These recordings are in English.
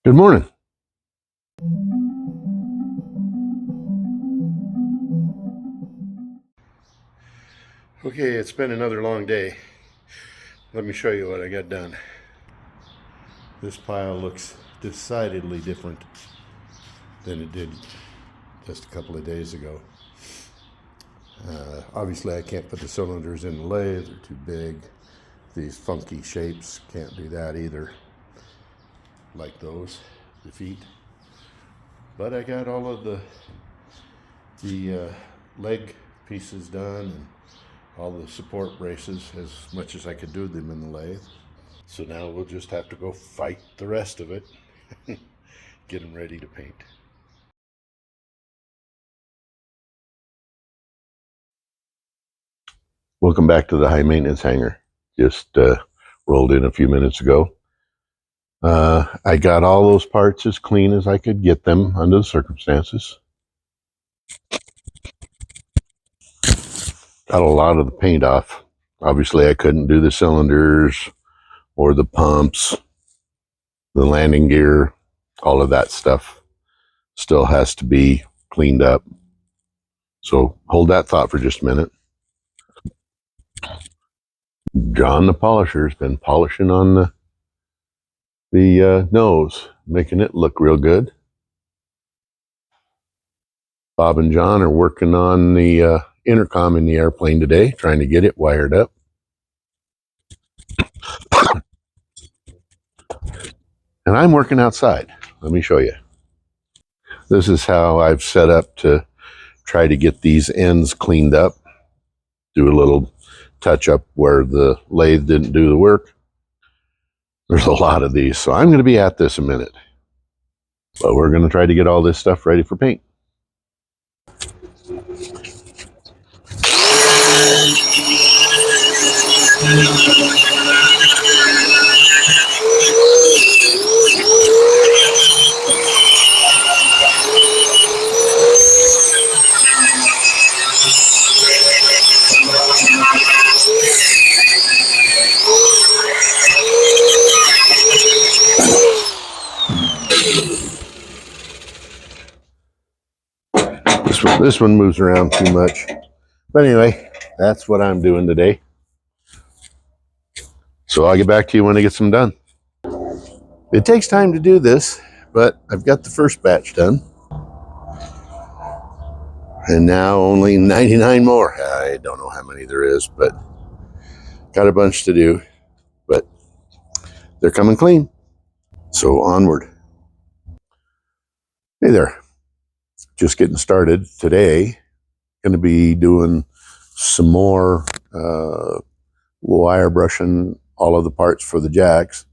Good morning. Okay, it's been another long day. Let me show you what I got done. This pile looks decidedly different than it did just a couple of days ago. Obviously, I can't put the cylinders in the lathe, they're too big. These funky shapes, can't do that either, like those, the feet. But I got all of the leg pieces done and all the support braces as much as I could do them in the lathe. So now we'll just have to go fight the rest of it, get them ready to paint. Welcome back to the high maintenance hangar. Just rolled in a few minutes ago. I got all those parts as clean as I could get them under the circumstances. Got a lot of the paint off. Obviously, I couldn't do the cylinders or the pumps, the landing gear, all of that stuff still has to be cleaned up. So hold that thought for just a minute. John the polisher's been polishing on the nose, making it look real good. Bob and John are working on the intercom in the airplane today, trying to get it wired up. And I'm working outside. Let me show you. This is how I've set up to try to get these ends cleaned up. Do a little touch up where the lathe didn't do the work. There's a lot of these, so I'm going to be at this a minute. But we're going to try to get all this stuff ready for paint. This one moves around too much. But anyway, that's what I'm doing today. So I'll get back to you when I get some done. It takes time to do this, but I've got the first batch done. And now only 99 more. I don't know how many there is, but got a bunch to do. But they're coming clean. So onward. Hey there. Just getting started today. Going to be doing some more wire brushing all of the parts for the jacks.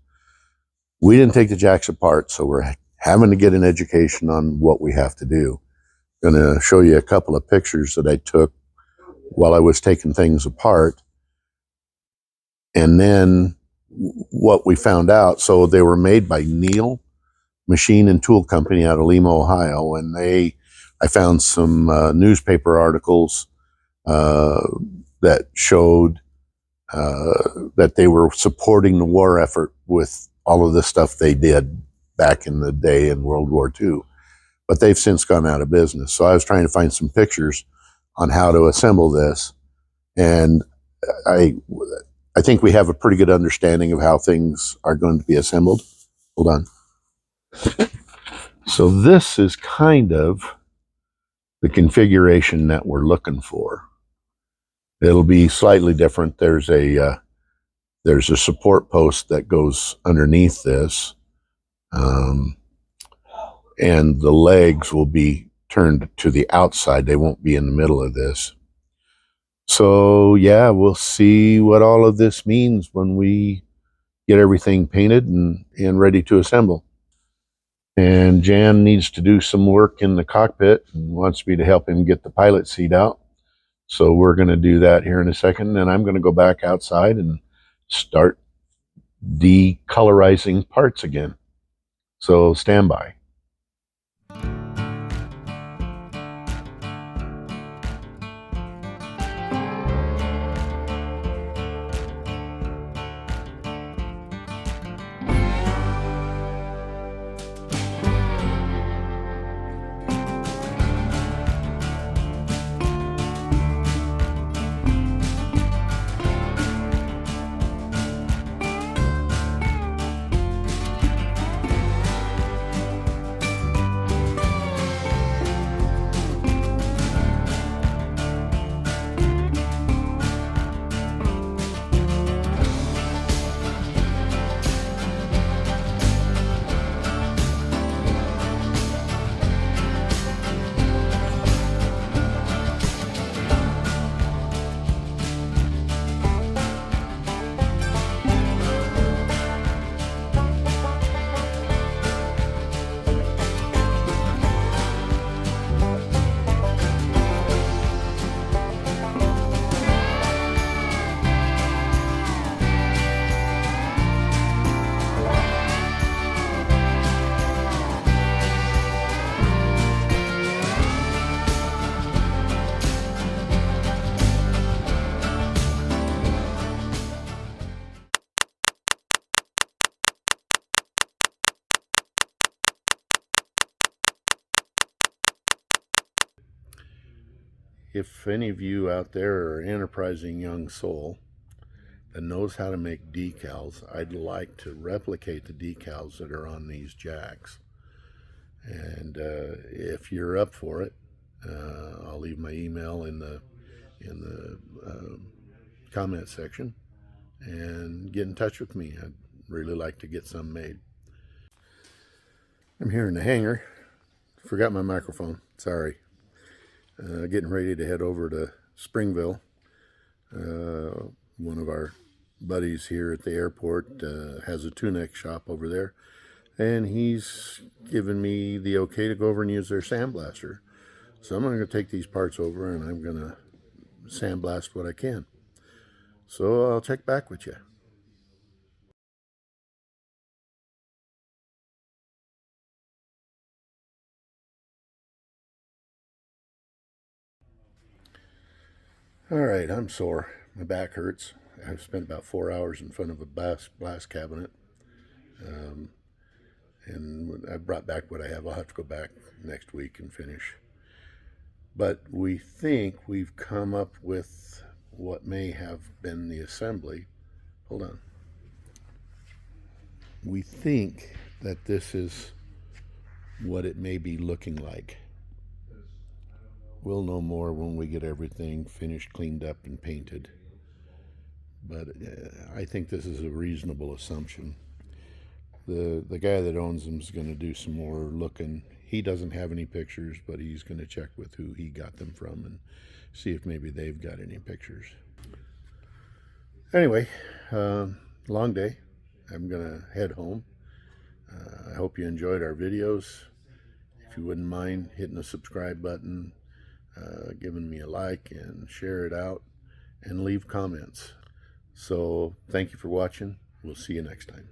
We didn't take the jacks apart, so we're having to get an education on what we have to do. Going to show you a couple of pictures that I took while I was taking things apart, and then what we found out. So they were made by Neil Machine and Tool Company out of Lima, Ohio, and I found some newspaper articles that showed that they were supporting the war effort with all of the stuff they did back in the day in World War II. But they've since gone out of business. So I was trying to find some pictures on how to assemble this. And I think we have a pretty good understanding of how things are going to be assembled. Hold on. So this is kind of the configuration that we're looking for. It'll be slightly different. There's a support post that goes underneath this, and the legs will be turned to the outside. They won't be in the middle of this. So yeah, we'll see what all of this means when we get everything painted and ready to assemble. And Jan needs to do some work in the cockpit and wants me to help him get the pilot seat out. So we're going to do that here in a second, and I'm going to go back outside and start decolorizing parts again. So stand by. If any of you out there are an enterprising young soul that knows how to make decals, I'd like to replicate the decals that are on these jacks. And if you're up for it, I'll leave my email in the comment section and get in touch with me. I'd really like to get some made. I'm here in the hangar. Forgot my microphone. Sorry. Getting ready to head over to Springville. One of our buddies here at the airport has a Tunex shop over there, and he's given me the okay to go over and use their sandblaster. So I'm going to take these parts over and I'm going to sandblast what I can. So I'll check back with you. All right, I'm sore. My back hurts. I've spent about 4 hours in front of a blast cabinet. And I brought back what I have. I'll have to go back next week and finish. But we think we've come up with what may have been the assembly. Hold on. We think that this is what it may be looking like. We'll know more when we get everything finished, cleaned up, and painted. But I think this is a reasonable assumption. The guy that owns them is going to do some more looking. He doesn't have any pictures, but he's going to check with who he got them from and see if maybe they've got any pictures. Anyway, long day. I'm going to head home. I hope you enjoyed our videos. If you wouldn't mind hitting the subscribe button, giving me a like, and share it out, and leave comments. So thank you for watching. We'll see you next time.